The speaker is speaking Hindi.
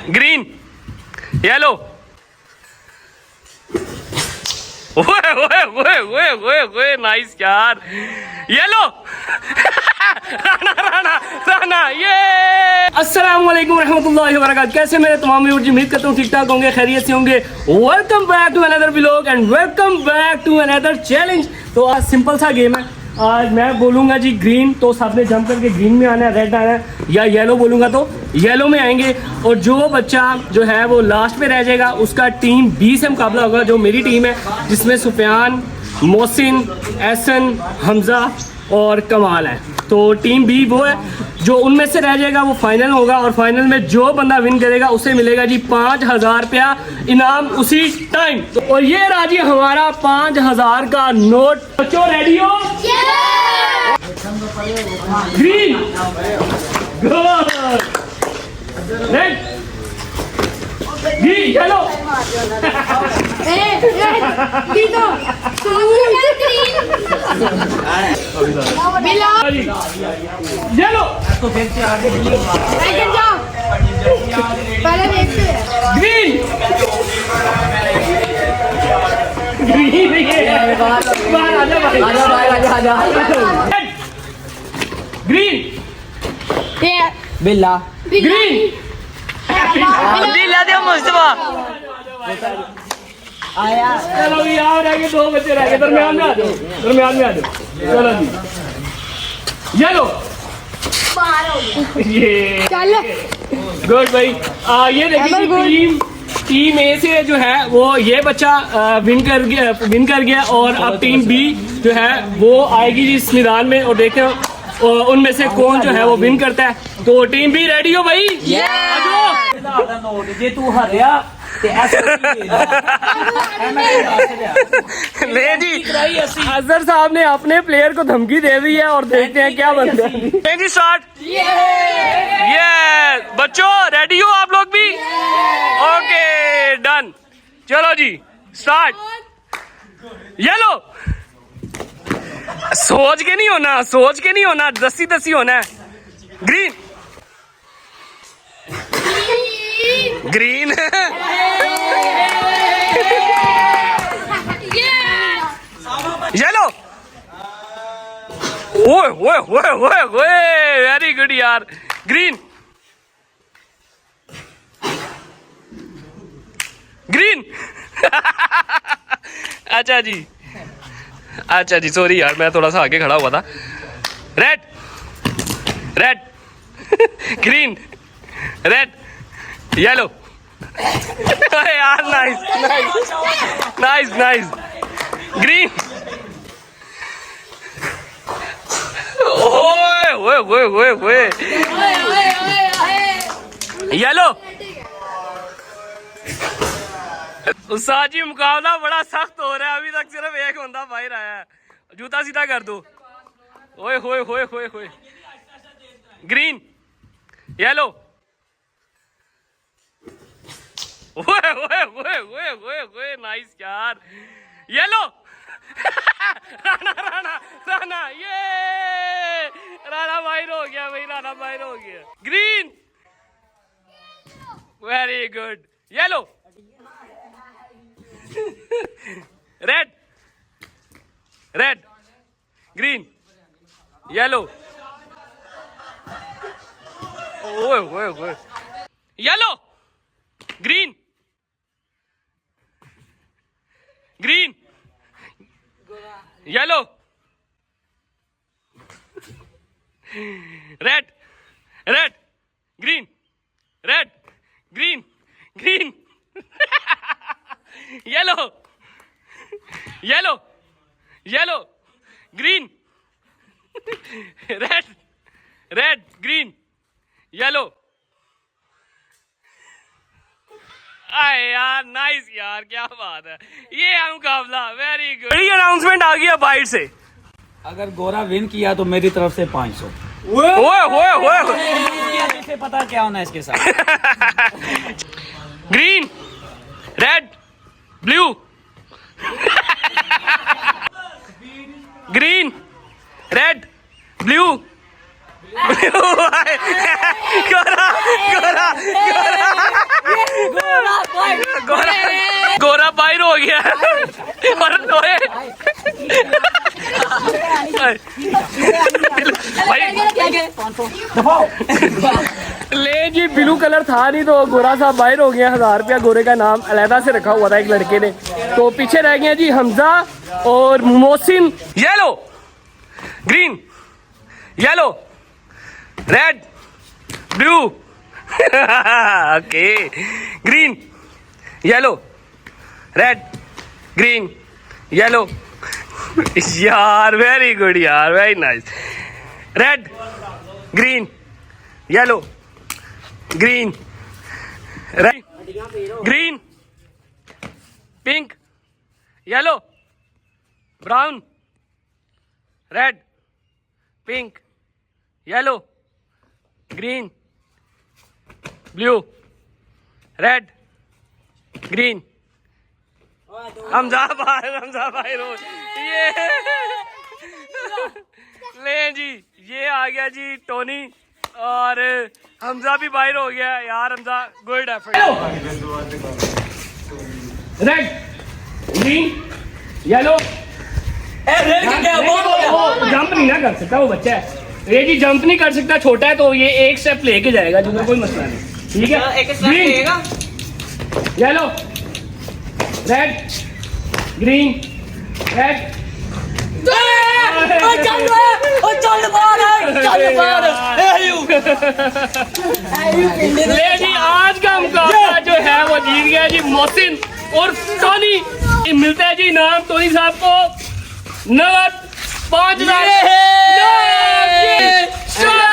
ग्रीन, येलो, ओए नाइस यार, येलो, राना राना राना, ये अस्सलाम वालेकुम रहमतुल्लाहि व बरकातहू। कैसे मेरे तमाम व्यूअर्स, उम्मीद करता हूँ ठीक ठाक होंगे, खैरियत से होंगे। Welcome back to another vlog and welcome back to another challenge. तो आज सिंपल सा गेम है। आज मैं बोलूँगा जी ग्रीन, तो सबने जंप करके ग्रीन में आना है, रेड आना है, या येलो बोलूँगा तो येलो में आएंगे। और जो बच्चा जो है वो लास्ट में रह जाएगा उसका टीम बी से मुकाबला होगा, जो मेरी टीम है, जिसमें सुफियान, मोहसिन, एहसन, हमजा और कमाल है। तो टीम बी वो है, जो उनमें से रह जाएगा वो फाइनल होगा, और फाइनल में जो बंदा विन करेगा उसे मिलेगा जी 5000 रुपया इनाम उसी टाइम। तो और ये रहा जी हमारा 5000 का नोट। बच्चों रेडी हो? Green, good, red, green, yellow, yellow, green, green, बिल्ला ग्रीन, बिल्ला दे मुस्तफा आया। चलो भी यार, रह गए 2 बच्चे रह गए, दरमियान में आ जाओ, दरमियान में आ जाओ। चलो जी, येलो, ये गुड भाई। ये देखिए टीम ए से जो है वो ये बच्चा विन कर गया, और अब टीम बी जो है वो आएगी जी इस मैदान में, और देखते हैं उनमें से कौन जो है वो विन करता है। तो टीम बी रेडी हो भाई? जे तू हरया ले जी, अजहर साहब ने अपने प्लेयर को धमकी दे दी है, और देखते हैं क्या बनता है। स्टार्ट। ये बच्चों रेडी हो आप लोग भी? Okay done. चलो जी स्टार्ट। येलो, सोच के नहीं होना, सोच के नहीं होना, दसी दसी होना है। ग्रीन, ग्रीन, येलो, ओए ओए ओए ओए ओए, वेरी गुड यार। ग्रीन, ग्रीन, अच्छा जी, अच्छा जी, सॉरी यार, मैं थोड़ा सा आगे खड़ा हुआ था। Red, red, green, red, yellow, यार nice nice nice nice. Green, ओए ओए ओए ओए ओए, येलो। उस्ताद जी मुकाबला बड़ा सख्त हो रहा है, अभी तक सिर्फ एक बंदा बाहर आया है। जूता सीधा कर दो। ओए होए होए होए होए। ग्रीन, येलो, ओए ओए ओए ओए ओए ओए, नाइस यार। येलो, राना राना राना, ये राना बाहर हो गया भाई, राना बाहर हो गया। Green, very good. Yellow, red, red, green, yellow, ओए ओए ओए, yellow, green, green, yellow, red, red, green, red, green, green, yellow, yellow, yellow, green, red, red, green, yellow. आए यार, नाइस यार, क्या बात है, ये है मुकाबला, वेरी गुड। बड़ी अनाउंसमेंट आ गया बाहर से, अगर गोरा विन किया तो मेरी तरफ से 500। ओए ओए ओए, जिसे पता क्या होना है इसके साथ। Green, red, blue, green, red, blue, Gora Gora Gora गया और लोए ले जी ब्लू कलर था नहीं तो गोरा साहब बाहर हो गया। 1000 रुपया गोरे का नाम अलहदा से रखा हुआ था एक लड़के ने। तो पीछे रह गए जी हमजा और Mohsin. Yellow green yellow red blue okay green yellow red green yellow यार वेरी गुड यार very nice. Red green yellow green red green pink yellow brown red pink yellow green blue red green Hamza भाई रो ये ले जी ये आ गया जी टोनी और हमजा भी बाहर हो गया यार। Hamza good effort. Red green yellow jump नहीं ना कर सकता वो बच्चा है ये जी जंप नहीं कर सकता छोटा है तो ये एक स्टेप लेके जाएगा जिसमें कोई मसला नहीं ठीक है। Green yellow red green red ले जी आज का मुकाबला जो है वो जीत गया जी मोहसिन और टोनी। मिलता है जी इनाम टोनी साहब को नगद 5000।